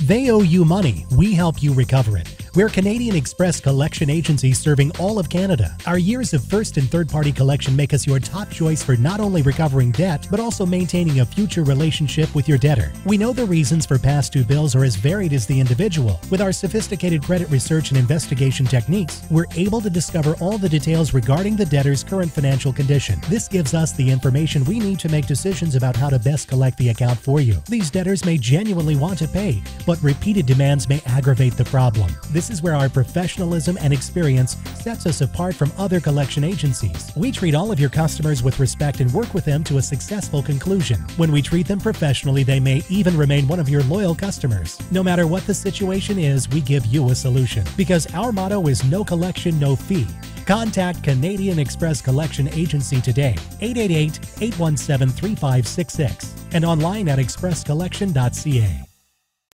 They owe you money. We help you recover it. We're Canadian Express Collection Agency serving all of Canada. Our years of first and third-party collection make us your top choice for not only recovering debt, but also maintaining a future relationship with your debtor. We know the reasons for past due bills are as varied as the individual. With our sophisticated credit research and investigation techniques, we're able to discover all the details regarding the debtor's current financial condition. This gives us the information we need to make decisions about how to best collect the account for you. These debtors may genuinely want to pay, but repeated demands may aggravate the problem. This is where our professionalism and experience sets us apart from other collection agencies. We treat all of your customers with respect and work with them to a successful conclusion. When we treat them professionally, they may even remain one of your loyal customers. No matter what the situation is, we give you a solution. Because our motto is no collection, no fee. Contact Canadian Express Collection Agency today, 888-817-3566, and online at expresscollection.ca.